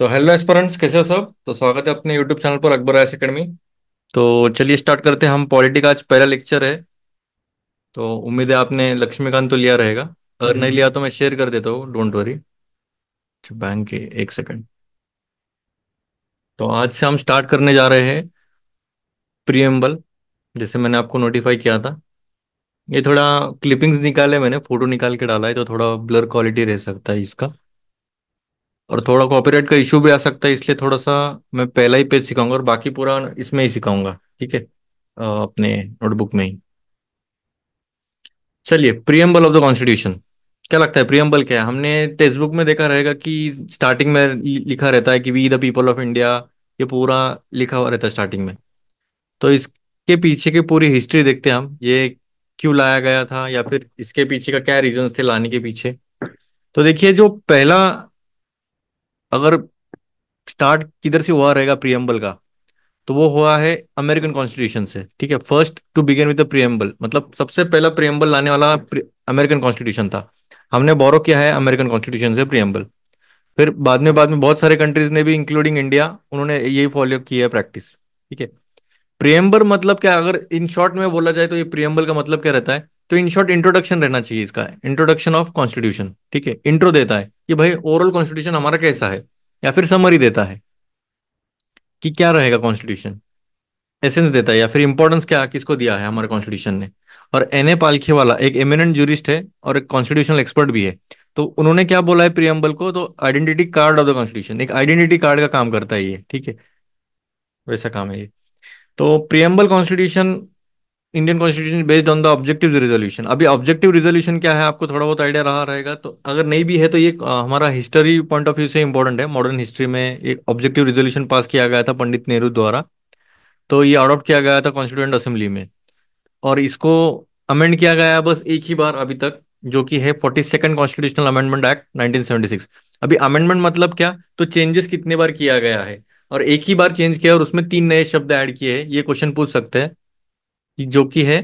तो hello aspirants, कैसे हो सब। तो स्वागत है अपने यूट्यूब चैनल पर अकबर आयस एकेडमी। तो चलिए स्टार्ट करते हैं। हम पॉलिटी का आज पहला लेक्चर है। तो उम्मीद है आपने लक्ष्मीकांत तो लिया रहेगा। अगर नहीं लिया तो मैं शेयर कर देता हूँ, डोंट वरी। बैंक के एक सेकंड। तो आज से हम स्टार्ट करने जा रहे हैं प्रियम्बल, जैसे मैंने आपको नोटिफाई किया था। ये थोड़ा क्लिपिंग्स निकाले, मैंने फोटो निकाल के डाला है, तो थोड़ा ब्लर क्वालिटी रह सकता है इसका। और थोड़ा कॉपीराइट का इशू भी आ सकता है, इसलिए थोड़ा सा मैं पहला ही पेज सिखाऊंगा और बाकी पूरा इसमें ही सिखाऊंगा, ठीक है। अपने नोटबुक में ही। चलिए, प्रियम्बल ऑफ द कॉन्स्टिट्यूशन। क्या लगता है प्रियम्बल क्या है? हमने टेक्स्ट बुक में देखा रहेगा कि स्टार्टिंग में लिखा रहता है कि we the people of India. ये पूरा लिखा हुआ रहता है स्टार्टिंग में। तो इसके पीछे की पूरी हिस्ट्री देखते हैं हम, ये क्यों लाया गया था या फिर इसके पीछे का क्या रीजंस थे लाने के पीछे। तो देखिए, जो पहला, अगर स्टार्ट किधर से हुआ रहेगा प्रियम्बल का, तो वो हुआ है अमेरिकन कॉन्स्टिट्यूशन से, ठीक है। First to begin with the preamble, मतलब सबसे पहला प्रियम्बल लाने वाला अमेरिकन कॉन्स्टिट्यूशन था। हमने बोरो किया है अमेरिकन कॉन्स्टिट्यूशन से प्रियम्बल। फिर बाद में बहुत सारे कंट्रीज ने भी, इंक्लूडिंग इंडिया, उन्होंने यही फॉलो किया है प्रैक्टिस, ठीक है। प्रियम्बल मतलब क्या, अगर इन शॉर्ट में बोला जाए तो ये प्रियम्बल का मतलब क्या रहता है? तो इन शॉर्ट इंट्रोडक्शन रहना चाहिए इसका, इंट्रोडक्शन ऑफ कॉन्स्टिट्यूशन, ठीक है। इंट्रो देता है कि भाई ओवरऑल कॉन्स्टिट्यूशन हमारा कैसा है, या फिर समरी देता है कि क्या रहेगा कॉन्स्टिट्यूशन, एसेंस देता है, या फिर इंपॉर्टेंस क्या किसको दिया है हमारे कॉन्स्टिट्यूशन ने। और एन ए पालखी वाला एक एमिनेंट जूरिस्ट है और एक कॉन्स्टिट्यूशनल एक्सपर्ट भी है। तो उन्होंने क्या बोला है प्रियम्बल को, तो identity card of the constitution, एक आइडेंटिटी कार्ड का काम करता है ये, ठीक है। वैसा काम है ये। तो preamble constitution, Indian constitution based on the objective resolution. अभी ऑब्जेक्टिव रिजोल्यूशन क्या है आपको थोड़ा बहुत आइडिया रहा रहेगा, तो अगर नहीं भी है तो ये हमारा हिस्ट्री पॉइंट ऑफ व्यू से इंपॉर्टेंट है। मॉडर्न हिस्ट्री में एक ऑब्जेक्टिव रिजोल्यूशन पास किया गया था पंडित नेहरू द्वारा। तो ये अडॉप्ट किया गया था कॉन्स्टिट्यूएंट असेंबली में, और इसको अमेंड किया गया है बस एक ही बार अभी तक, जो कि है 42nd कॉन्स्टिट्यूशनल अमेंडमेंट एक्ट 1976। अभी अमेंडमेंट मतलब क्या, तो चेंजेस कितने बार किया गया है, और एक ही बार चेंज किया और उसमें तीन नए शब्द ऐड किए हैं, ये क्वेश्चन पूछ सकते हैं। कि जो कि है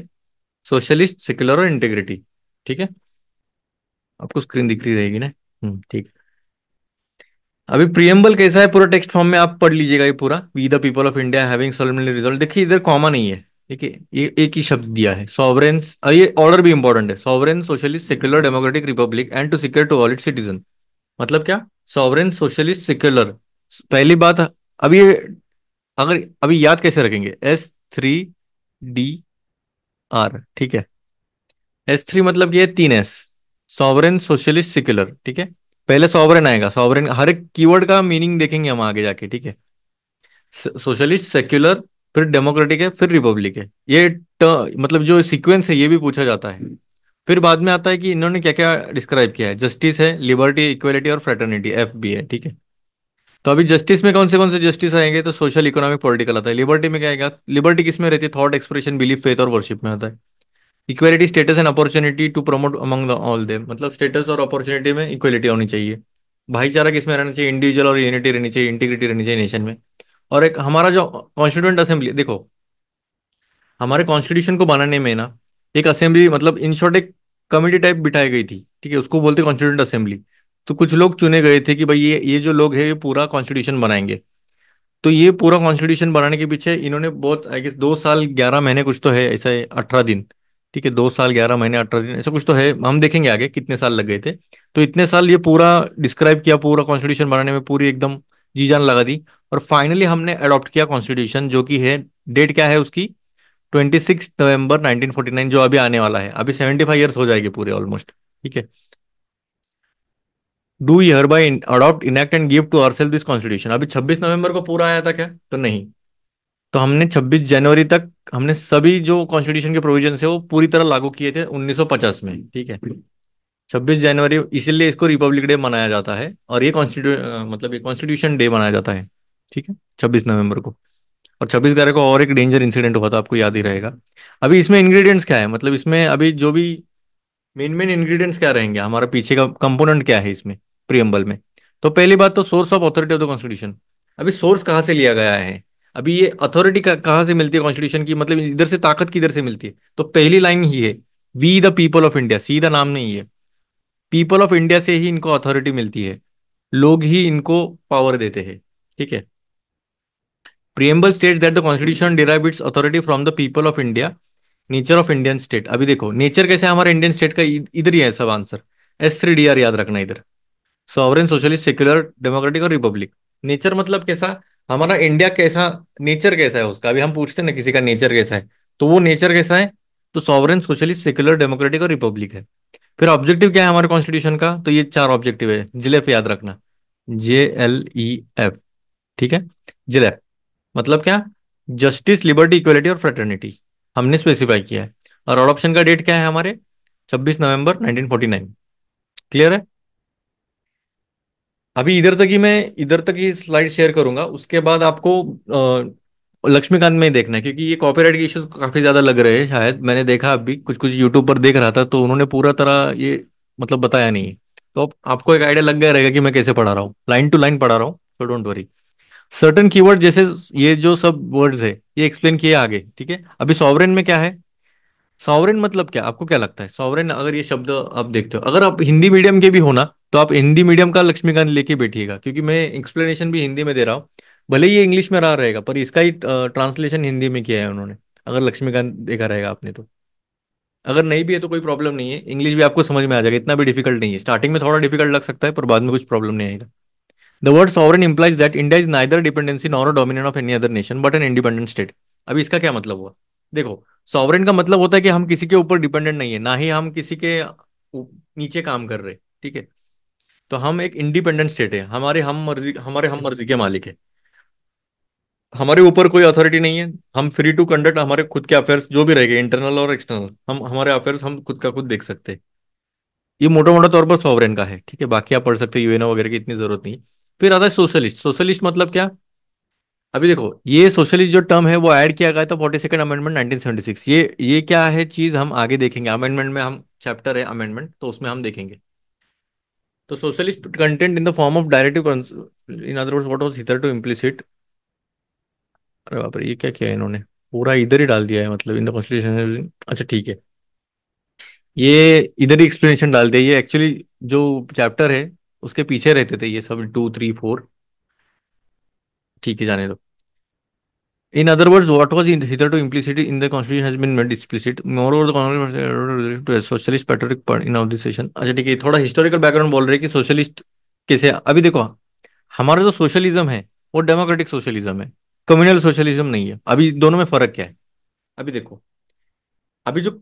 सोशलिस्ट, सेक्युलर और इंटीग्रिटी, ठीक है। आपको स्क्रीन दिख रही रहेगी ना? ठीक। अभी प्रियम्बल कैसा है, पूरा टेक्स्ट फॉर्म में आप पढ़ लीजिएगा ये पूरा। We the people of India having solemnly resolve, देखिए इधर कॉमा नहीं है, ठीक है। ये एक ही शब्द दिया है, सॉवरेन। ये ऑर्डर भी इंपॉर्टेंट है, sovereign socialist secular democratic republic and to secure to all its citizen. मतलब क्या, सॉवरेन सोशलिस्ट सेक्युलर, पहली बात। अभी अगर अभी याद कैसे रखेंगे, S3 D R, ठीक है। S3 मतलब कि ये तीन एस, सॉवरेन सोशलिस्ट सेक्युलर, ठीक है। पहले सॉवरेन आएगा, सॉवरेन हर एक कीवर्ड का मीनिंग देखेंगे हम आगे जाके, ठीक है। सोशलिस्ट, सेक्युलर, फिर डेमोक्रेटिक है, फिर रिपब्लिक है। ये मतलब जो सीक्वेंस है ये भी पूछा जाता है। फिर बाद में आता है कि इन्होंने क्या क्या डिस्क्राइब किया है, जस्टिस है, लिबर्टी, इक्वलिटी और फ्रेटर्निटी, एफ भी है, ठीक है। तो अभी जस्टिस में कौन से जस्टिस आएंगे, तो सोशल, इकोनॉमिक, पॉलिटिकल आता है। लिबर्टी में क्या आएगा, लिबर्टी किस में रहती है, थॉट एक्सप्रेशन, बिलीफ, फेथ और वर्शिप में आता है। Equality, status and opportunity to promote among the all them, मतलब स्टेटस और अपॉर्चुनिटी में इक्वालिटी होनी चाहिए। भाईचारा किसमें रहना चाहिए, इंडिविजुअल और यूनिटी रहनी चाहिए, इंटीग्रिटी रहनी चाहिए नेशन में। और एक हमारा जो कॉन्स्टिट्यूंट असेंबली देखो, हमारे कॉन्स्टिट्यूशन को बनाने में ना, एक असेंबली, मतलब इन शॉर्ट एक कमेटी टाइप बिठाई गई थी, ठीक है। उसको बोलते कॉन्स्टिट्यूंट असेंबली। तो कुछ लोग चुने गए थे कि भाई ये जो लोग हैं ये पूरा कॉन्स्टिट्यूशन बनाएंगे। तो ये पूरा कॉन्स्टिट्यूशन बनाने के पीछे इन्होंने बहुत, आई गेस, 2 साल 11 महीने कुछ तो है, ऐसा 18 दिन, ठीक है। 2 साल 11 महीने 18 दिन ऐसा कुछ तो है, हम देखेंगे आगे कितने साल लग गए थे। तो इतने साल ये पूरा डिस्क्राइब किया, पूरा कॉन्स्टिट्यूशन बनाने में पूरी एकदम जी जान लगा दी। और फाइनली हमने अडॉप्ट किया कॉन्स्टिट्यूशन, जो कि है, डेट क्या है उसकी, 26 नवंबर 1949, जो अभी आने वाला है। अभी 75 ईयर्स हो जाएंगे पूरे ऑलमोस्ट, ठीक है। Do hereby adopt, enact and give to ourselves this constitution. अभी 26 नवंबर को पूरा आया था क्या, तो नहीं। तो हमने 26 जनवरी तक हमने सभी जो कॉन्स्टिट्यूशन के प्रोविजन है वो पूरी तरह लागू किए थे 1950 में, ठीक है। 26 जनवरी, इसीलिए इसको रिपब्लिक डे मनाया जाता है, और ये मतलब ये कॉन्स्टिट्यूशन डे मनाया जाता है, ठीक है, 26 नवंबर को। और 26 तारीख को और एक डेंजर इंसिडेंट हुआ था, आपको याद ही रहेगा। अभी इसमें इंग्रेडिएंट्स क्या है, मतलब इसमें अभी जो भी मेन मेन इंग्रेडिएंट्स क्या रहेंगे, हमारा पीछे का कंपोनेंट क्या है इसमें, प्रियम्बल में। तो पहली बात तो source of authority of the constitution. अभी सोर्स कहाँ से लिया गया है, अभी ये अथॉरिटी कहाँ से मिलती है कॉन्स्टिट्यूशन की, मतलब इधर से ताकत किधर से मिलती है। तो पहली लाइन ही है, we the people of India, सीधा नाम नहीं है, पीपल ऑफ इंडिया से ही इनको अथॉरिटी मिलती है। लोग ही इनको पावर देते हैं। ठीक है। Preamble state that the constitution derive it's authority from the people of India. Nature of Indian state, अभी देखो नेचर कैसे है हमारे इंडियन स्टेट का, इधर ही है सब आंसर। S3DR याद रखना इधर। सॉवरेन, सोशलिस्ट, सेक्युलर, डेमोक्रेटिक और रिपब्लिक। नेचर मतलब कैसा, हमारा इंडिया कैसा, नेचर कैसा है उसका, अभी हम पूछते हैं ना किसी का नेचर कैसा है, तो वो नेचर कैसा है, तो सॉवरेन, सोशलिस्ट, सेक्युलर, डेमोक्रेटिक और रिपब्लिक है। फिर ऑब्जेक्टिव क्या है हमारे कॉन्स्टिट्यूशन का, तो ये चार ऑब्जेक्टिव है, जिलेफ याद रखना। JLEF। ठीक है। जिलेफ मतलब क्या, जस्टिस, लिबर्टी, इक्वलिटी और फ्रेटर्निटी, हमने स्पेसिफाई किया है। और अडॉप्शन का डेट क्या है हमारे, 26 नवंबर 1949। क्लियर है। अभी इधर तक ही स्लाइड शेयर करूंगा, उसके बाद आपको लक्ष्मीकांत में ही देखना है, क्योंकि ये कॉपीराइट के इश्यूज काफी ज्यादा लग रहे हैं, शायद मैंने देखा अभी कुछ कुछ यूट्यूब पर देख रहा था, तो उन्होंने पूरा तरह ये मतलब बताया नहीं है। तो आपको एक आइडिया लग गया रहेगा कि मैं कैसे पढ़ा रहा हूँ, लाइन टू लाइन पढ़ा रहा हूँ, तो डोंट वरी। सर्टन कीवर्ड जैसे ये जो सब वर्ड्स है ये एक्सप्लेन किए आगे। ठीक है। अभी सॉवरेन में क्या है, सॉवरेन मतलब क्या, आपको क्या लगता है सॉवरेन, अगर ये शब्द आप देखते हो, अगर आप हिंदी मीडियम के भी हो ना, तो आप हिंदी मीडियम का लक्ष्मीकांत लेके बैठिएगा, क्योंकि मैं एक्सप्लेनेशन भी हिंदी में दे रहा हूँ। भले ही ये इंग्लिश में रहा रहेगा, पर इसका ही ट्रांसलेशन हिंदी में किया है उन्होंने, अगर लक्ष्मीकांत देखा रहेगा आपने तो। अगर नहीं भी है तो कोई प्रॉब्लम नहीं है, इंग्लिश भी आपको समझ में आ जाएगा, इतना भी डिफिकल्ट नहीं है, स्टार्टिंग में थोड़ा डिफिकल्ट लग सकता है पर बाद में कुछ प्रॉब्लम नहीं आएगा। The word sovereign implies that India is neither dependency nor a dominant of any other nation but an independent state। अभी इसका क्या मतलब हुआ, देखो सॉवरेन का मतलब होता है कि हम किसी के ऊपर डिपेंडेंट नहीं है, ना ही हम किसी के नीचे काम कर रहे। ठीक है। तो हम एक इंडिपेंडेंट स्टेट है, हमारे हम मर्जी के मालिक है, हमारे ऊपर कोई अथॉरिटी नहीं है, हम फ्री टू कंडक्ट हमारे खुद के अफेयर्स जो भी रहेंगे, इंटरनल और एक्सटर्नल, हम हमारे अफेयर्स हम खुद का खुद देख सकते हैं। ये मोटा मोटा तौर पर सॉवरेन का है। ठीक है, बाकी आप पढ़ सकते हो, यूएनओ वगैरह की इतनी जरूरत नहीं। फिर आता है सोशलिस्ट। सोशलिस्ट मतलब क्या, अभी देखो ये सोशलिस्ट जो टर्म है वो ऐड किया गया था 42nd अमेंडमेंट 1976। ये क्या है चीज हम आगे देखेंगे, अमेंडमेंट में हम चैप्टर है अमेंडमेंट, तो उसमें हम देखेंगे। तो socialist content in the form of directive, in other words what was here to implicit. अरे बाप रे, ये क्या किया है इन्होंने, पूरा इधर ही डाल दिया है, मतलब इन द कॉन्स्टिट्यूशन। अच्छा ठीक है, ये इधर ही एक्सप्लेनेशन डाल दिया, ये एक्चुअली जो चैप्टर है उसके पीछे रहते थे ये सब 2 3 4। ठीक है, जाने दो। In other words, what was hitherto implicit in the constitution has been made explicit. Moreover, the constitution to a socialist patriotic part in of this session। अच्छा ठीक है, थोड़ा हिस्टोरिकल बैकग्राउंड बोल रहे हैं कि सोशलिस्ट कैसे, अभी देखो हमारा जो सोशलिज्म है वो डेमोक्रेटिक सोशलिज्म है, कम्युनल सोशलिज्म नहीं है। अभी दोनों में फर्क क्या है, अभी देखो, अभी जो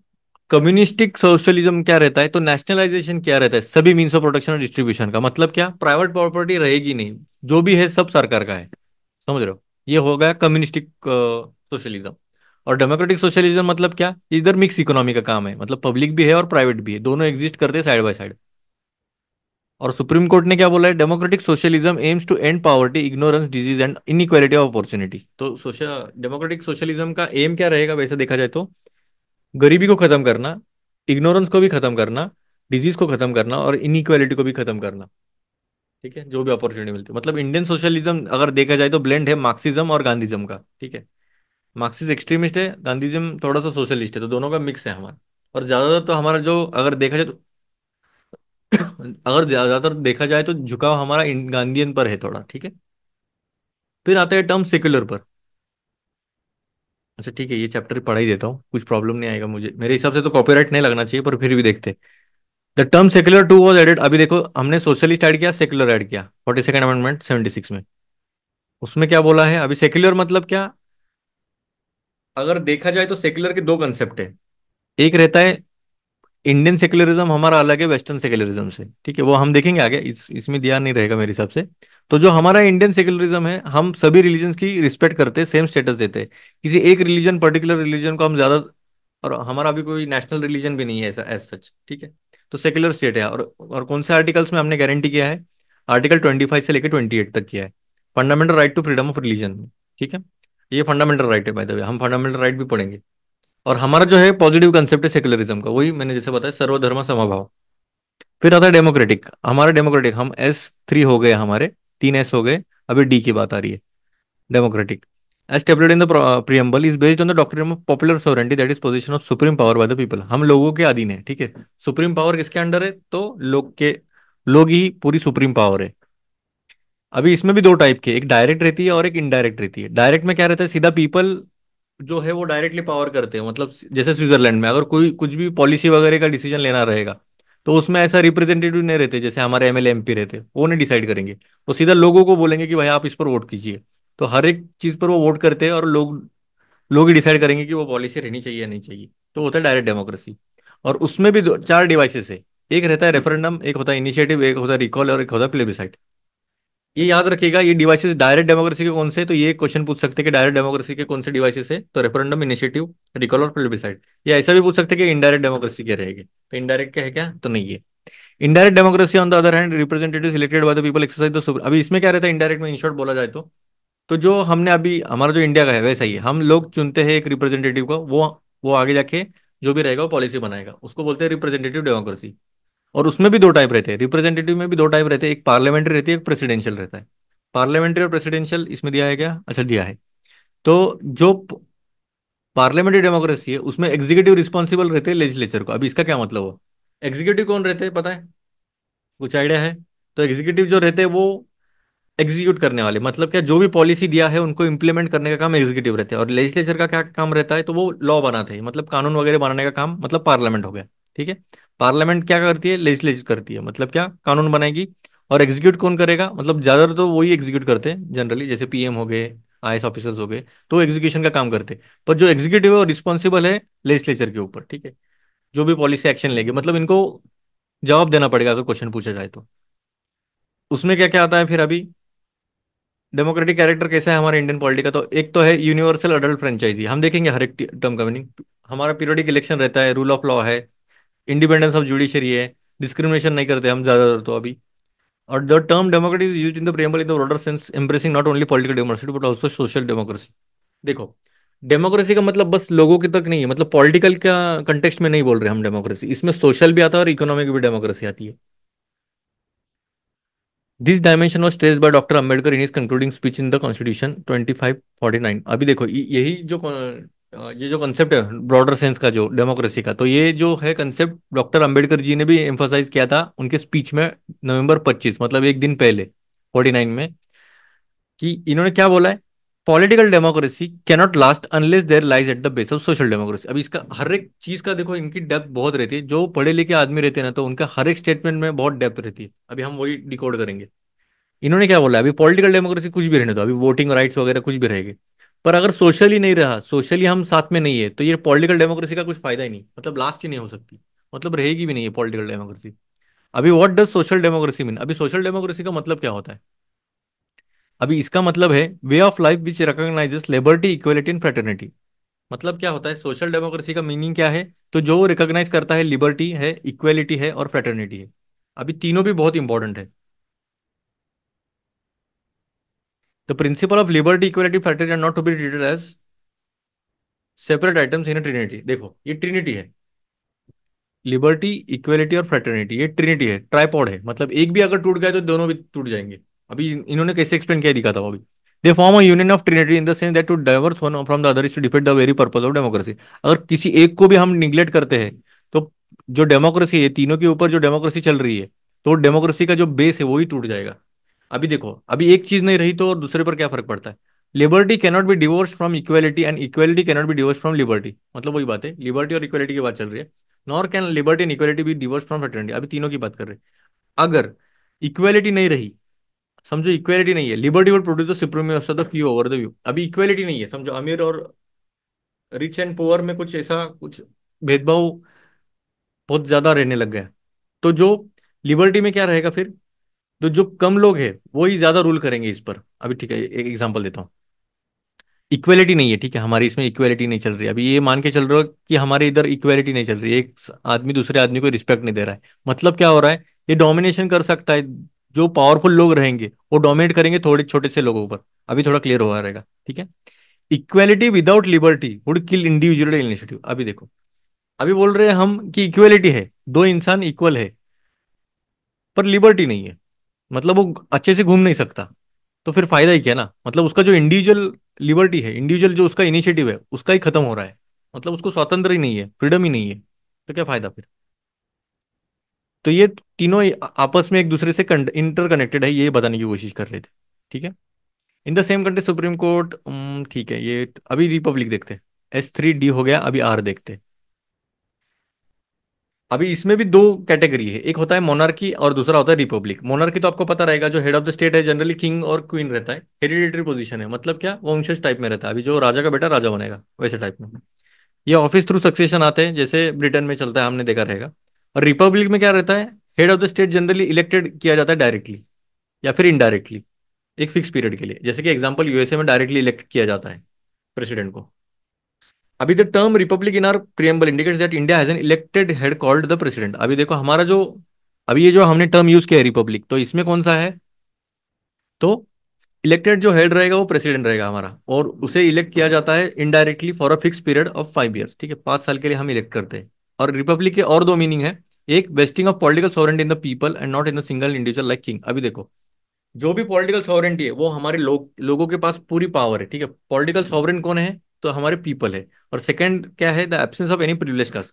कम्युनिस्टिक सोशलिज्म क्या रहता है, तो नेशनलाइजेशन क्या रहता है, सभी मीन्स ऑफ प्रोडक्शन और डिस्ट्रीब्यूशन का, मतलब क्या, प्राइवेट प्रॉपर्टी रहेगी नहीं, जो भी है सब सरकार का है। समझ रहे हो, ये हो गया कम्युनिस्टिक सोशलिज्म। और डेमोक्रेटिक सोशलिज्म मतलब क्या, इधर मिक्स इकोनॉमी का काम है, मतलब पब्लिक भी है और प्राइवेट भी है, दोनों एग्जिस्ट करते हैं साइड बाय साइड। और सुप्रीम कोर्ट ने क्या बोला है, democratic socialism aims to end poverty, ignorance, disease and inequality of opportunity. तो सोशल डेमोक्रेटिक सोशलिज्म का एम क्या रहेगा वैसे देखा जाए तो, गरीबी को खत्म करना, इग्नोरेंस को भी खत्म करना, डिजीज को खत्म करना और इनइक्वालिटी को भी खत्म करना। ठीक है, जो भी अपॉर्चुनिटी मिलती है, मतलब इंडियन सोशलिज्म अगर देखा जाए तो ब्लेंड है मार्क्सिज्म और गांधीज्म का। ठीक है, मार्क्सिस्ट एक्सट्रीमिस्ट है, गांधीज्म थोड़ा सा सोशलिस्ट है, तो दोनों का मिक्स है हमारा। और ज्यादातर तो हमारा जो अगर देखा जाए तो अगर ज्यादातर देखा जाए तो झुकाव हमारा गांधीयन पर है थोड़ा। ठीक है। फिर आता है टर्म सेक्युलर पर। अच्छा ठीक है, ये चैप्टर पढ़ा ही देता हूँ, कुछ प्रॉब्लम नहीं आएगा मुझे, मेरे हिसाब से तो कॉपीराइट नहीं लगना चाहिए, पर फिर भी देखते। The term secular to was added, अभी देखो हमने सोशलिस्ट ऐड किया, सेक्युलर ऐड किया 42nd अमेंडमेंट 76 में। उसमें क्या बोला है, अभी सेक्युलर मतलब क्या, अगर देखा जाए तो सेक्युलर के दो कंसेप्ट है। एक रहता है इंडियन सेक्युलरिज्म, हमारा अलग है वेस्टर्न सेक्युलरिज्म से। ठीक है, वो हम देखेंगे आगे, इसमें ध्यान नहीं रहेगा मेरे हिसाब से। तो जो हमारा इंडियन सेक्युलरिज्म है, हम सभी रिलीजन्स की रिस्पेक्ट करते हैं, सेम स्टेटस देते हैं, किसी एक रिलीजन पर्टिकुलर रिलीजन को हम ज्यादा, और हमारा अभी कोई नेशनल रिलीजन भी नहीं है ऐसा एज सच। ठीक है, तो सेक्युलर स्टेट है। और कौन से आर्टिकल्स में हमने गारंटी किया है, आर्टिकल 25 से लेकर 28 तक किया है, fundamental right to freedom of religion. ठीक है, ये फंडामेंटल राइट है बाय द वे, हम फंडामेंटल राइट भी पढ़ेंगे। और हमारा जो है पॉजिटिव कंसेप्ट है सेकुलरिज्म का, वही मैंने जैसे बताया, सर्वधर्म समभाव। फिर आता है डेमोक्रेटिक, हमारा डेमोक्रेटिक, हम S3 हो गए हमारे, 3S हो गए, अभी D की बात आ रही है। Democratic as established in the preamble is based on the doctrine of popular sovereignty that is position of supreme power by the people. हम लोगों के अधीन है। ठीक है, सुप्रीम पावर किसके अंडर है, तो लोग ही पूरी सुप्रीम पावर है। अभी इसमें भी दो टाइप के, एक डायरेक्ट रहती है और एक इनडायरेक्ट रहती है। डायरेक्ट में क्या रहता है, सीधा पीपल जो है वो डायरेक्टली पावर करते हैं, मतलब जैसे स्विट्जरलैंड में अगर कोई कुछ भी पॉलिसी वगैरह का डिसीजन लेना रहेगा, तो उसमें ऐसा रिप्रेजेंटेटिव नहीं रहते जैसे हमारे एमएलए एमपी रहते, वो नहीं डिसाइड करेंगे। वो सीधा लोगों को बोलेंगे कि भाई आप इस पर वोट कीजिए। तो हर एक चीज पर वो वोट करते हैं और लोग लोग ही डिसाइड करेंगे कि वो पॉलिसी रहनी चाहिए या नहीं चाहिए। तो होता है डायरेक्ट डेमोक्रेसी। और उसमें भी चार डिवाइसेस है। एक रहता है रेफरेंडम, एक होता है इनिशिएटिव, एक होता है रिकॉल और एक होता है प्लेबिसाइट। ये याद रखिएगा, ये डिवाइसेस डायरेक्ट डेमोक्रेसी के कौन से, तो ये क्वेश्चन पूछ सकते हैं कि डायरेक्ट डेमोक्रेसी के कौन से डिवाइसेस है, तो रेफरेंडम, इनिशिएटिव, रिकॉल और प्लेबिसाइट। या ऐसा भी पूछ सकते हैं कि इनडायरेक्ट डेमोक्रेसी क्या रहेगी, तो इनडायरेक्ट क्या है, क्या तो नहीं है। Indirect democracy on the other hand, representative elected by the people exercise the super. अभी इसमें क्या रहता है इनडायरेक्ट में, इन शॉर्ट बोला जाए तो जो हमने अभी हमारा जो इंडिया का है वैसा ही है। हम लोग चुनते हैं एक रिप्रेजेंटेटिव को, वो आगे जाके जो भी रहेगा वो पॉलिसी बनाएगा, उसको बोलते हैं रिप्रेजेंटेटिव डेमोक्रेसी। और उसमें भी दो टाइप रहते हैं, रिप्रेजेंटेटिव में भी दो टाइप रहते हैं, एक पार्लियामेंट्री रहती है, एक प्रेसिडेंशियल रहता है। पार्लियामेंट्री और प्रेसिडेंशियल इसमें दिया है क्या, अच्छा दिया है। तो जो पार्लियामेंट्री डेमोक्रेसी है उसमें एग्जीक्यूटिव रिस्पॉन्सिबल रहते हैं लेजिस्लेचर को। अभी इसका क्या मतलब हो, एग्जीक्यूटिव कौन रहते हैं पता है, कुछ आइडिया है? तो एग्जीक्यूटिव जो रहते हैं वो एग्जीक्यूट करने वाले, मतलब क्या, जो भी पॉलिसी दिया है उनको इंप्लीमेंट करने का काम एग्जीक्यूटिव रहता है। और लेजिस्लेचर का क्या काम रहता है, तो वो लॉ बनाते हैं, मतलब कानून वगैरह बनाने का काम, मतलब पार्लियामेंट हो गया। ठीक है। पार्लियामेंट क्या करती है, लेजिस्लेचर करती है, मतलब क्या, कानून बनाएगी। और एग्जीक्यूट कौन करेगा, मतलब ज्यादातर तो वही एग्जीक्यूट करते हैं जनरली, जैसे पीएम हो गए, आईएएस ऑफिसर्स हो गए, तो एग्जीक्यूशन का काम करते हैं। पर जो एग्जीक्यूटिव है वो रिस्पॉन्सिबल है लेजिस्लेचर के ऊपर। ठीक है। जो भी पॉलिसी एक्शन लेगी, मतलब इनको जवाब देना पड़ेगा अगर क्वेश्चन पूछा जाए तो। उसमें क्या क्या आता है फिर अभी, डेमोक्रेटिक कैरेक्टर कैसा है हमारे इंडियन पॉलिटी का, तो एक तो है यूनिवर्सल अडल्ट फ्रेंचाइजी, हम देखेंगे हर एक टर्म का मीनिंग। हमारा पीरियोडिक इलेक्शन रहता है, रूल ऑफ लॉ है, इंडिपेंडेंस ऑफ जुडिशरी है, डिस्क्रिमिनेशन नहीं करते हम ज्यादातर तो अभी। और the term democracy is used in the preamble in the broader sense, embracing not only political democracy but also social democracy. देखो, डेमोक्रेसी का मतलब बस लोगों के तक नहीं है, मतलब पॉलिटिकल का कंटेक्स्ट में नहीं बोल रहे हम डेमोक्रेसी, इसमें सोशल भी आता है और इकोनॉमिक भी डेमोक्रेसी आती है। This dimension was stressed by doctor Ambedkar in his concluding speech in the Constitution 2549। अभी देखो यही जो ये जो कंसेप्ट है ब्रॉडर सेंस का जो डेमोक्रेसी का, तो ये जो है कंसेप्ट डॉक्टर अम्बेडकर जी ने भी एम्फोसाइज किया था उनके स्पीच में, नवंबर 25, मतलब एक दिन पहले, 49 में। कि इन्होंने क्या बोला है, political democracy cannot last unless there lies at the base of social democracy. अभी इसका हर एक चीज का देखो, इनकी डेप्थ बहुत रहती है, जो पढ़े लिखे आदमी रहते हैं ना, तो उनका हर एक स्टेटमेंट में बहुत डेप्थ रहती है। अभी हम वही डिकोड करेंगे। इन्होंने क्या बोला, अभी पॉलिटिकल डेमोक्रेसी कुछ भी रहने दो, अभी वोटिंग राइट्स वगैरह कुछ भी रहेंगे, पर अगर सोशली नहीं रहा, सोशली हम साथ में नहीं है, तो ये पॉलिटिकल डेमोक्रेसी का कुछ फायदा ही नहीं, मतलब लास्ट ही नहीं हो सकती, मतलब रहेगी भी नहीं है पॉलिटिकल डेमोक्रेसी। अभी what does social democracy mean, अभी सोशल डेमोक्रेसी का मतलब क्या होता है। अभी इसका मतलब है way of life which recognises liberty, equality and fraternity. मतलब क्या होता है सोशल डेमोक्रेसी का मीनिंग क्या है, तो जो रिकॉग्नाइज करता है लिबर्टी है, इक्वलिटी है और फ्रेटर्निटी है। अभी तीनों भी बहुत इंपॉर्टेंट है। The principle of liberty, equality, fraternity are not to be treated as separate items in trinity. देखो ये ट्रिनिटी है, लिबर्टी, इक्वलिटी और फ्रेटर्निटी, ये ट्रिनिटी है, ट्राइपॉड है, मतलब एक भी अगर टूट गया तो दोनों भी टूट जाएंगे। अभी इन्होंने कैसे एक्सप्लेन किया दिखा था वो अभी, they form a union of trinity in the sense that to divorce one from the other is to defeat the very purpose of democracy. अगर किसी एक को भी हम निग्लेक्ट करते हैं, तो जो डेमोक्रेसी है, तीनों के ऊपर जो डेमोक्रेसी चल रही है, तो डेमोक्रेसी का जो बेस है वही टूट जाएगा। अभी देखो, अभी एक चीज नहीं रही तो और दूसरे पर क्या फर्क पड़ता है। Liberty cannot be divorce from equality and equality cannot be divorce from liberty, मतलब वही बात है, लिबर्टी और इक्वलिटी की बात चल रही है। Nor can liberty and equality be divorce from fraternity, अभी तीनों की बात कर रहे हैं। अगर इक्वलिटी नहीं रही, समझो इक्वलिटी नहीं है, liberty will produce the supremacy of the few over the view. अभी इक्वलिटी नहीं है, समझो अमीर और रिच एंड पुअर में कुछ ऐसा कुछ भेदभाव बहुत ज्यादा रहने लग गया। तो जो लिबर्टी में क्या रहेगा फिर, तो जो कम लोग हैं वो ही ज्यादा रूल करेंगे इस पर। अभी ठीक है, एक एग्जांपल देता हूँ। इक्वेलिटी नहीं है, ठीक है, हमारी इसमें इक्वेलिटी नहीं चल रही। अभी ये मान के चल रहे हो कि हमारे इधर इक्वेलिटी नहीं चल रही है, एक आदमी दूसरे आदमी को रिस्पेक्ट नहीं दे रहा है। मतलब क्या हो रहा है, ये डोमिनेशन कर सकता है, जो पावरफुल लोग रहेंगे वो डोमिनेट करेंगे थोड़े छोटे से लोगों पर। अभी थोड़ा क्लियर हुआ रहेगा, ठीक है। Equality without liberty would kill individual initiative. अभी देखो, अभी बोल रहे हैं हम कि इक्वेलिटी है, दो इंसान इक्वल है, पर लिबर्टी नहीं है, मतलब वो अच्छे से घूम नहीं सकता। तो फिर फायदा ही क्या ना, मतलब उसका जो इंडिविजुअल लिबर्टी है, इंडिविजुअल जो उसका इनिशिएटिव है, उसका ही खत्म हो रहा है, मतलब उसको स्वतंत्र ही नहीं है, फ्रीडम ही नहीं है, तो क्या फायदा फिर। तो ये तीनों आपस में एक दूसरे से इंटरकनेक्टेड है, ये बताने की कोशिश कर रहे थे। ठीक है। In the same country supreme court, ठीक है, ये अभी रिपब्लिक देखते हैं। S3D हो गया, अभी R देखते हैं। अभी इसमें भी दो कैटेगरी है, एक होता है मोनार्की और दूसरा होता है रिपब्लिक। मोनार्की तो आपको पता रहेगा, जो हेड ऑफ द स्टेट है जनरली किंग और क्वीन रहता है, हेरिडिटरी पोजीशन है, मतलब क्या वंशज टाइप में रहता है, अभी जो राजा का बेटा राजा बनेगा वैसे टाइप में। ये ऑफिस थ्रू सक्सेशन आते हैं, जैसे ब्रिटेन में चलता है, हमने देखा रहेगा। और रिपब्लिक में क्या रहता है, head of the state generally elected किया जाता है डायरेक्टली या फिर इनडायरेक्टली, एक फिक्स पीरियड के लिए। जैसे कि एग्जांपल यूएसए में डायरेक्टली इलेक्ट किया जाता है प्रेसिडेंट को। अभी the term Republic in are preamble indicates that India has an elected head called the president. अभी देखो हमारा जो, अभी ये जो हमने टर्म यूज किया है रिपब्लिक, तो इसमें कौन सा है, तो इलेक्टेड जो हेड रहेगा वो प्रेसिडेंट रहेगा हमारा, और उसे इलेक्ट किया जाता है indirectly for a fix period of 5 years, ठीक है, 5 साल के लिए हम इलेक्ट करते हैं। और रिपब्लिक के और दो मीनिंग है, एक wasting of political sovereignty in the people and not in the single individual like king. अभी देखो, जो भी पॉलिटिकल सॉवरेंटी है वो हमारे लोगों के पास पूरी पावर है, ठीक है। पॉलिटिकल सॉवरेन कौन है, तो हमारे पीपल है। और सेकंड क्या है, the absence of any privilege class.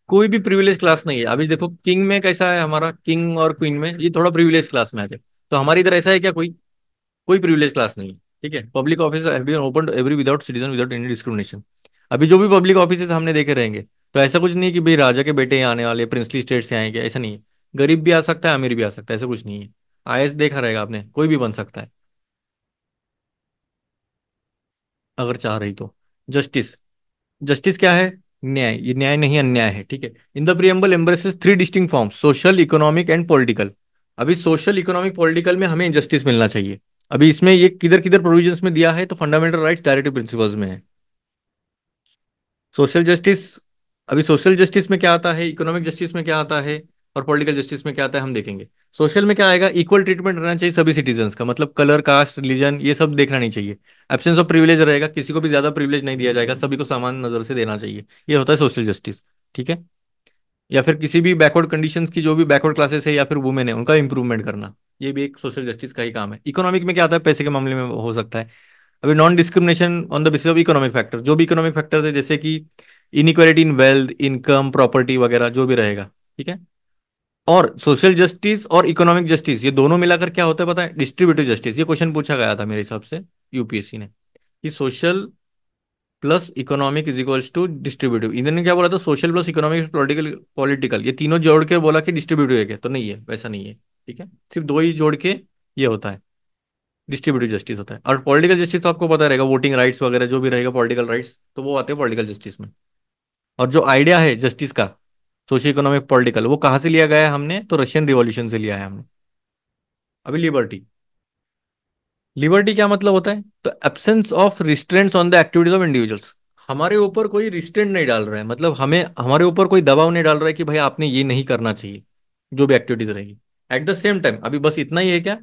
कोई भी प्रिविलेज क्लास नहीं है। अभी देखो किंग में कैसा है, हमारा किंग और क्वीन में ये थोड़ा प्रिविलेज क्लास में आते हैं, तो हमारी इधर ऐसा है क्या, कोई कोई प्रिविलेज क्लास नहीं है, ठीक है। Public office have been open to every without citizen without any discrimination. अभी जो भी पब्लिक ऑफिस हमने देखे रहेंगे, तो ऐसा कुछ नहीं है कि भाई राजा के बेटे यहाँ आने वाले, प्रिंसली स्टेट से आएंगे, ऐसा नहीं है। गरीब भी आ सकता है, अमीर भी आ सकता है, ऐसा कुछ नहीं है। आईएएस देखा रहेगा आपने, कोई भी बन सकता है अगर चाह रही तो। जस्टिस, जस्टिस क्या है, न्याय। ये न्याय नहीं अन्याय है, ठीक है। इन the preamble embraces three distinct forms, social, economic and political. अभी सोशल, इकोनॉमिक, पॉलिटिकल में हमें जस्टिस मिलना चाहिए। अभी इसमें ये किधर किधर प्रोविजंस में दिया है, तो फंडामेंटल राइट्स डायरेक्टिव प्रिंसिपल्स में है। सोशल जस्टिस, अभी सोशल जस्टिस में क्या आता है, इकोनॉमिक जस्टिस में क्या आता है, और पॉलिटिकल जस्टिस में क्या आता है, हम देखेंगे। सोशल में क्या आएगा, इक्वल ट्रीटमेंट रहना चाहिए सभी सिटीजन्स का, मतलब कलर, कास्ट, रिलीजन ये सब देखना नहीं चाहिए। एब्सेंस ऑफ प्रिविलेज रहेगा, किसी को भी ज्यादा प्रिविलेज नहीं दिया जाएगा, सभी को समान नजर से देना चाहिए। ये होता है सोशल जस्टिस, ठीक है। या फिर किसी भी बैकवर्ड कंडीशंस की, जो भी बैकवर्ड क्लासेस है या फिर वुमेन है, उनका इंप्रूवमेंट करना, ये भी एक सोशल जस्टिस का ही काम है। इकोनॉमिक में क्या आता है, पैसे के मामले में हो सकता है। अभी non discrimination on the basis of economic factor, जो भी इकोनॉमिक फैक्टर्स है, जैसे कि inequality in wealth, income, property वगैरह जो भी रहेगा, ठीक है। और सोशल जस्टिस और इकोनॉमिक जस्टिस ये दोनों मिलाकर क्या होता है पता है, डिस्ट्रीब्यूटिव जस्टिस। ये क्वेश्चन पूछा गया था मेरे हिसाब से यूपीएससी ने, कि social plus economic is equals to distributive. इन्होंने क्या बोला था, social plus economic political, political ये तीनों जोड़ के बोला कि डिस्ट्रीब्यूटिव है क्या, तो नहीं है, वैसा नहीं है, ठीक है। सिर्फ दो ही जोड़ के ये होता है, डिस्ट्रीब्यूटिव जस्टिस होता है। और पॉलिटिकल जस्टिस तो आपको पता रहेगा, वोटिंग राइट्स वगैरह जो भी रहेगा, पॉलिटिकल राइट्स, तो वो आते हैं पॉलिटिकल जस्टिस में। और जो आइडिया है जस्टिस का, सोशियो इकोनॉमिक पॉलिटिकल, वो कहाँ से लिया गया है हमने, तो रशियन रिवॉल्यूशन से लिया है हमने। अभी लिबर्टी, लिबर्टी क्या मतलब होता है, तो absence of restraints on the activities of individuals. हमारे ऊपर कोई रिस्ट्रेंट नहीं डाल रहा है, मतलब हमें, हमारे ऊपर कोई दबाव नहीं डाल रहा है कि भाई आपने ये नहीं करना चाहिए, जो भी एक्टिविटीज रहेगी। एट द सेम टाइम, अभी बस इतना ही है क्या,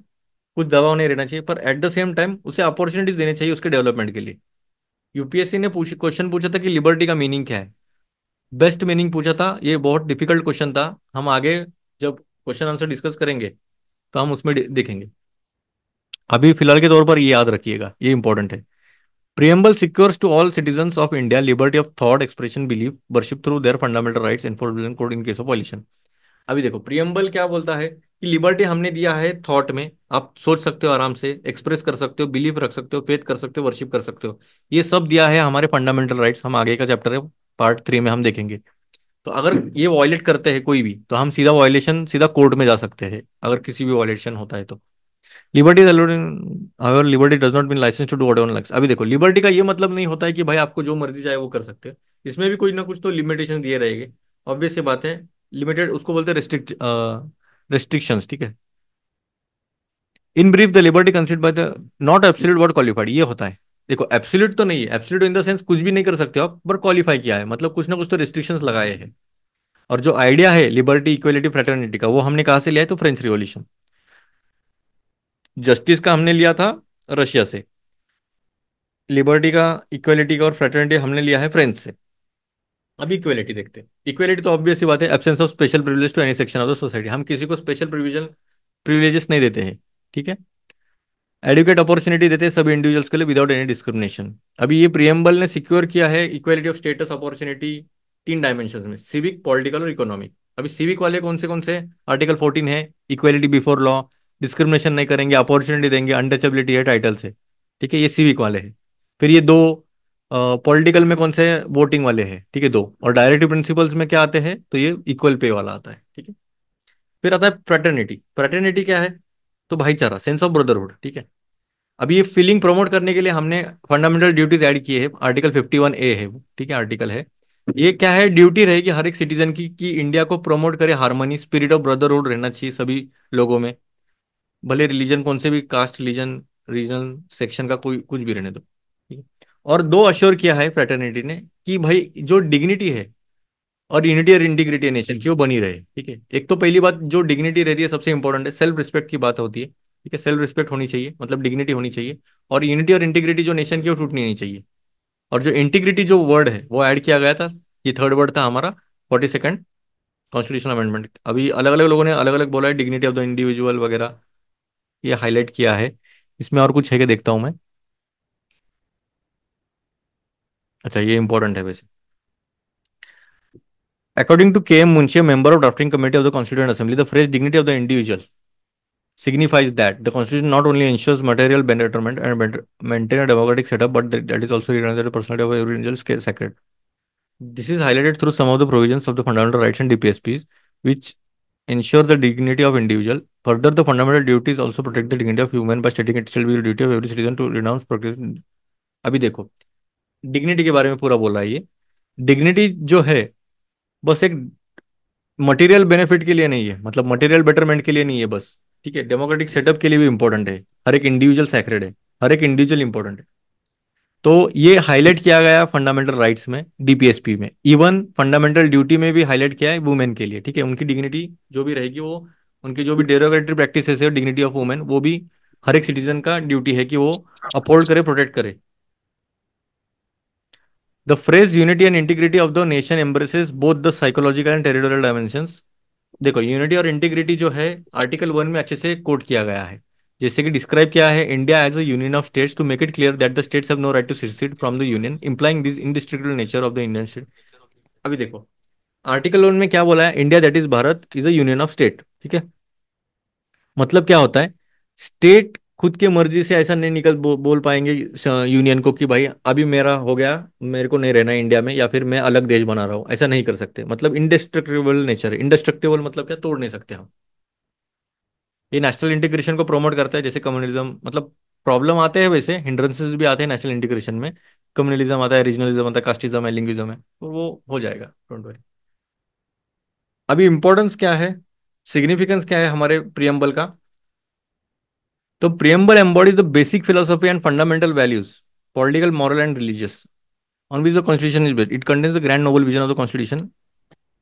कुछ दबाव नहीं रहना चाहिए, पर एट द सेम टाइम उसे अपॉर्चुनिटीज देनी चाहिए उसके डेवलपमेंट के लिए। यूपीएससी ने क्वेश्चन पूछा था कि लिबर्टी का मीनिंग क्या है, बेस्ट मीनिंग पूछा था। ये बहुत डिफिकल्ट क्वेश्चन था, हम आगे जब क्वेश्चन आंसर डिस्कस करेंगे तो हम उसमें देखेंगे। अभी फिलहाल के तौर पर ये याद रखिएगा, ये इंपॉर्टेंट है। Preamble secures to all citizens of India liberty of thought, expression, believe, worship through their fundamental rights enforcement code in case of violation. अभी देखो प्रियम्बल क्या बोलता है, कि लिबर्टी हमने दिया है थॉट में, आप सोच सकते हो आराम से, एक्सप्रेस कर सकते हो, बिलीव रख सकते हो, फेथ कर सकते हो, वर्शिप कर सकते हो, ये सब दिया है हमारे फंडामेंटल राइट्स। हम आगे का चैप्टर है पार्ट 3 में हम देखेंगे। तो अगर ये वायलेट करते हैं कोई भी, तो हम सीधा वायलेशन, सीधा कोर्ट में जा सकते हैं अगर किसी भी वायलेशन होता है तो। Liberty is allowed in, however liberty does not mean licence to do whatever likes. अभी देखो लिबर्टी का ये मतलब नहीं होता है कि भाई आपको जो मर्जी चाहे वो कर सकते हो, इसमें भी कुछ ना कुछ तो लिमिटेशन दिए रहेंगे। ऑब्वियस सी बात है, लिमिटेड उसको बोलते हैं रेस्ट्रिक्शंस, ठीक है। In brief the liberty considered by the not absolute but qualified, ये होता है। देखो एब्सोल्यूट तो नहीं है, एब्सोल्यूट इन द सेंस कुछ भी नहीं कर सकते हो आप, बट क्वालिफाई किया है, मतलब कुछ ना कुछ तो रिस्ट्रिक्शंस लगाए हैं। और जो आइडिया है लिबर्टी, इक्वलिटी, फ्रेटर्निटी का, वो हमने कहाँ से लिया है, तो फ्रेंच रिवॉल्यूशन। जस्टिस का हमने लिया था रशिया से, लिबर्टी का, इक्वलिटी का और फ्रेटर्निटी हमने लिया है फ्रेंच से। अभी इक्वलिटी देखते हैं। इक्वलिटी तो ऑब्वियस सी बात है, absence of special privilege to any section of the society, हम किसी को स्पेशल प्रिविलेजेस नहीं देते हैं, ठीक है। एडुकेट अपॉर्चुनिटी देते हैं सभी इंडिविजुअल्स के लिए विदाउट एनी डिस्क्रिमिनेशन। अभी ये प्रियम्बल ने सिक्योर किया है equality of status, opportunity, 3 dimension में, सिविक, पॉलिटिकल और इकोनॉमिक। अभी सिविक वाले कौन से, आर्टिकल 14 है, इक्वलिटी बिफोर लॉ, डिस्क्रिमिनेशन नहीं करेंगे, अपॉर्चुनिटी देंगे, अनटचेबिलिटी है टाइटल से, ठीक है, ये सिविक वाले हैं। फिर ये दो पॉलिटिकल में कौन से वोटिंग वाले हैं, ठीक है, दो। और डायरेक्टिव प्रिंसिपल्स में क्या आते हैं, तो ये इक्वल पे वाला आता है, ठीक है। फिर आता है फ्रेटर्निटी। फ्रेटर्निटी क्या है, तो भाईचारा, सेंस ऑफ ब्रदरहुड, ठीक है। अब ये फीलिंग प्रमोट करने के लिए हमने फंडामेंटल ड्यूटीज ऐड की है, आर्टिकल 51A है वो, ठीक है, आर्टिकल है। ये क्या है, ड्यूटी रहेगी हर एक सिटीजन की कि इंडिया को प्रमोट करे हार्मनी, स्पिरिट ऑफ ब्रदरहुड रहना चाहिए सभी लोगों में, भले रिलीजन कौन से भी, कास्ट, रिलीजन, रीजनल सेक्शन का कोई कुछ भी रहने दो, ठीक है। और दो अश्योर किया है फ्रेटर्निटी ने कि भाई जो डिग्निटी है और यूनिटी और इंटीग्रिटी नेशन की वो बनी रहे, ठीक है। एक तो पहली बात जो डिग्निटी रहती है सबसे इंपॉर्टेंट है, सेल्फ रिस्पेक्ट की बात होती है, ठीक है, सेल्फ रिस्पेक्ट होनी चाहिए, मतलब डिग्निटी होनी चाहिए। और यूनिटी और इंटीग्रिटी जो नेशन की वो टूटनी नहीं चाहिए। और जो इंटीग्रिटी जो वर्ड है वो ऐड किया गया था, ये थर्ड वर्ड था हमारा 42nd कॉन्स्टिट्यूशनल अमेंडमेंट। अभी अलग अलग लोगों ने अलग अलग बोला है, डिग्निटी ऑफ द इंडिविजुअल वगैरह, ये हाईलाइट किया है। इसमें और कुछ है कि देखता हूँ मैं। अच्छा, ये इंपॉर्टेंट है वैसे। According to K M Munshi, member of drafting committee of the constituent assembly, the phrase dignity of the individual signifies that the constitution not only ensures material betterment and maintain a democratic setup, but that is also recognized that the personality of every individual is sacred. This is highlighted through some of the provisions of the fundamental rights and DPSPs, which ensure the dignity of individual. Further, the fundamental duties also protect the dignity of human by stating it shall be the duty of every citizen to renounce progress. अभी देखो, dignity के बारे में पूरा बोला है ये। Dignity जो है बस एक मटेरियल बेनिफिट के लिए नहीं है, मतलब मटेरियल बेटरमेंट के लिए नहीं है बस, ठीक है, डेमोक्रेटिक सेटअप के लिए भी इंपॉर्टेंट है। हर एक इंडिविजुअल सैक्रेड है, हर एक इंडिविजुअल इंपॉर्टेंट है। तो ये हाईलाइट किया गया फंडामेंटल राइट्स में, डीपीएसपी में। इवन फंडामेंटल ड्यूटी में भी हाईलाइट किया है वुमेन के लिए, ठीक है, उनकी डिग्निटी जो भी रहेगी वो, उनकी जो भी डेरोगेटरी प्रैक्टिसेस है डिग्निटी ऑफ वुमेन, वो भी हर एक सिटीजन का ड्यूटी है कि वो अपहोल्ड करे, प्रोटेक्ट करे। The phrase unity and integrity of the nation embraces both the psychological and territorial dimensions. देखो, यूनिटी और इंटीग्रिटी जो है आर्टिकल 1 में अच्छे से कोट किया गया है। जैसे कि डिस्क्राइब किया है India as a union of states to make it clear that the states have no right to secede from the union, implying this indestructible nature of the Indian state. अभी देखो, article 1 में क्या बोला है, India that is Bharat is a union of state, ठीक है। मतलब क्या होता है, स्टेट खुद की मर्जी से ऐसा नहीं बोल पाएंगे यूनियन को कि भाई अभी मेरा हो गया, मेरे को नहीं रहना इंडिया में, या फिर मैं अलग देश बना रहा हूँ, ऐसा नहीं कर सकते। मतलब इंडेस्ट्रक्टिबल नेचर है। इंडेस्ट्रक्टिबल मतलब क्या, तोड़ नहीं सकते हम। ये नेशनल इंटीग्रेशन को प्रमोट करता है, जैसे कम्युनलिज्म, मतलब प्रॉब्लम आते हैं वैसे, हिंड्रेंसेस भी आते हैं नेशनल इंटीग्रेशन में। कम्युनलिज्म आता है, रीजनलिज्म आता है, कास्टिज्म है, लिंग्विज्म है, तो वो हो जाएगा, डोंट वरी। अभी इंपॉर्टेंस क्या है, सिग्निफिकेंस क्या है हमारे प्रियम्बल का, तो preamble embodies the basic philosophy and fundamental values, political, moral and religious, on which the constitution is based. It contains the grand noble vision of the constitution.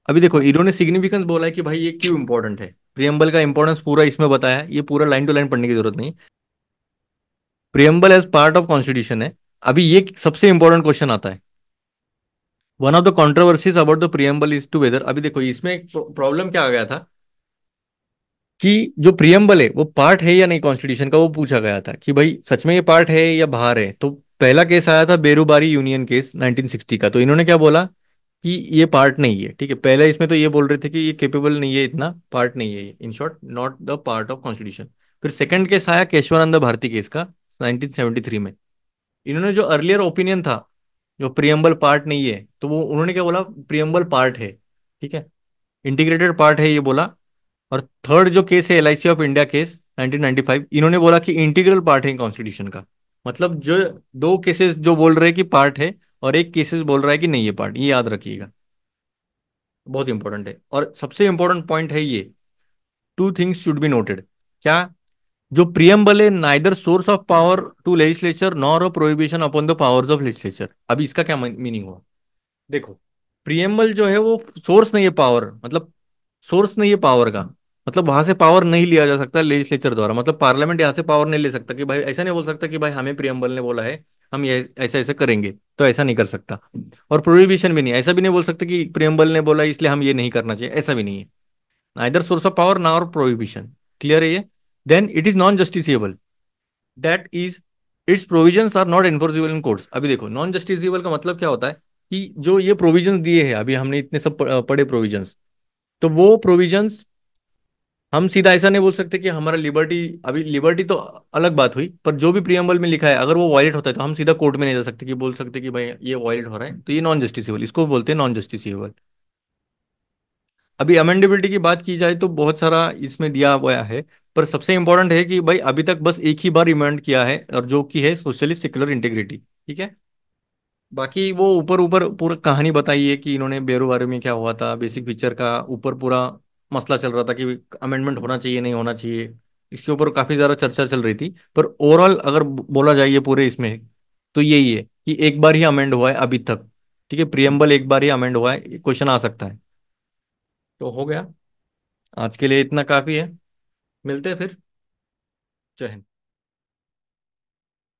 अभी देखो, इन्होंने सिग्निफिकेंस बोला है कि भाई ये क्यों इंपॉर्टेंट है, प्रियम्बल का इंपॉर्टेंस पूरा इसमें बताया है, ये पूरा लाइन टू लाइन पढ़ने की जरूरत नहीं। Preamble as part of constitution है। अभी ये सबसे इंपॉर्टेंट क्वेश्चन आता है, one of the controversies about the preamble is to whether. अभी देखो, इसमें एक प्रॉब्लम क्या आ गया था कि जो प्रियम्बल है वो पार्ट है या नहीं कॉन्स्टिट्यूशन का, वो पूछा गया था कि भाई सच में ये पार्ट है या बाहर है। तो पहला केस आया था बेरूबारी यूनियन केस 1960 का, तो इन्होंने क्या बोला कि ये पार्ट नहीं है, ठीक है। पहले इसमें तो ये बोल रहे थे कि ये केपेबल नहीं है, इतना पार्ट नहीं है, in short not the part of constitution. फिर सेकंड केस आया केशवानंद भारती केस का 1973 में। इन्होंने जो अर्लियर ओपिनियन था, जो प्रियम्बल पार्ट नहीं है, तो वो उन्होंने क्या बोला, प्रियम्बल पार्ट है, ठीक है, इंटीग्रेटेड पार्ट है ये बोला। और थर्ड जो केस है एलआईसी ऑफ इंडिया केस 1995, इन्होंने बोला कि इंटीग्रल पार्ट है कॉन्स्टिट्यूशन का। मतलब जो दो केसेस जो बोल रहे हैं कि पार्ट है, और एक केसेस बोल रहा है कि नहीं है पार्ट, ये याद रखिएगा, बहुत इंपॉर्टेंट है। और सबसे इंपॉर्टेंट पॉइंट है ये, two things should be noted. क्या, जो प्रियम्बल है neither source of power to legislature nor a prohibition upon the powers of legislature. अभी इसका क्या मीनिंग हुआ, देखो, प्रियम्बल जो है वो सोर्स नहीं है पावर, मतलब सोर्स नहीं है पावर का, मतलब वहां से पावर नहीं लिया जा सकता लेजिस्लेचर द्वारा, मतलब पार्लियामेंट यहाँ से पावर नहीं ले सकता कि भाई, ऐसा नहीं बोल सकता कि भाई हमें प्रियम्बल ने बोला है हम ये ऐसा ऐसा करेंगे, तो ऐसा नहीं कर सकता। और प्रोहिबिशन भी नहीं, ऐसा भी नहीं बोल सकते कि प्रियम्बल ने बोला इसलिए हम ये नहीं करना चाहिए, ऐसा भी नहीं है। नाइदर सोर्स ऑफ पावर ना और प्रोहिबिशन, क्लियर है ये। Then it is non justiciable, that is its provisions are not enforceable in courts. अभी देखो, नॉन जस्टिसिएबल का मतलब क्या होता है कि जो ये प्रोविजंस दिए हैं, अभी हमने इतने सब पढ़े प्रोविजंस, तो वो प्रोविजंस हम सीधा ऐसा नहीं बोल सकते कि हमारा लिबर्टी, अभी लिबर्टी तो अलग बात हुई, पर जो भी प्रियम्बल में लिखा है अगर वो वायलेट होता है तो हम सीधा कोर्ट में नहीं जा सकते कि बोल सकते कि भाई ये वायलेट हो रहा है, तो ये नॉन जस्टिसेबल, इसको बोलते हैं नॉन जस्टिसेबल। अभी अमेंडेबिलिटी की बात की जाए तो बहुत सारा इसमें दिया गया है, पर सबसे इंपॉर्टेंट है कि भाई अभी तक बस एक ही बार इमेंड किया है, और जो कि है सोशलिस्ट सेक्युलर इंटीग्रिटी, ठीक है। बाकी वो ऊपर ऊपर पूरा कहानी बताई है कि इन्होंने बेरोबारी में क्या हुआ था, बेसिक फीचर का ऊपर पूरा मसला चल रहा था कि अमेंडमेंट होना चाहिए नहीं होना चाहिए, इसके ऊपर काफी ज्यादा चर्चा चल रही थी। पर ओवरऑल अगर बोला जाए ये पूरे इसमें, तो यही है कि एक बार ही अमेंड हुआ है अभी तक, ठीक है, प्रियम्बल एक बार ही अमेंड हुआ है, क्वेश्चन आ सकता है। तो हो गया, आज के लिए इतना काफी है, मिलते हैं फिर। जय हिंद।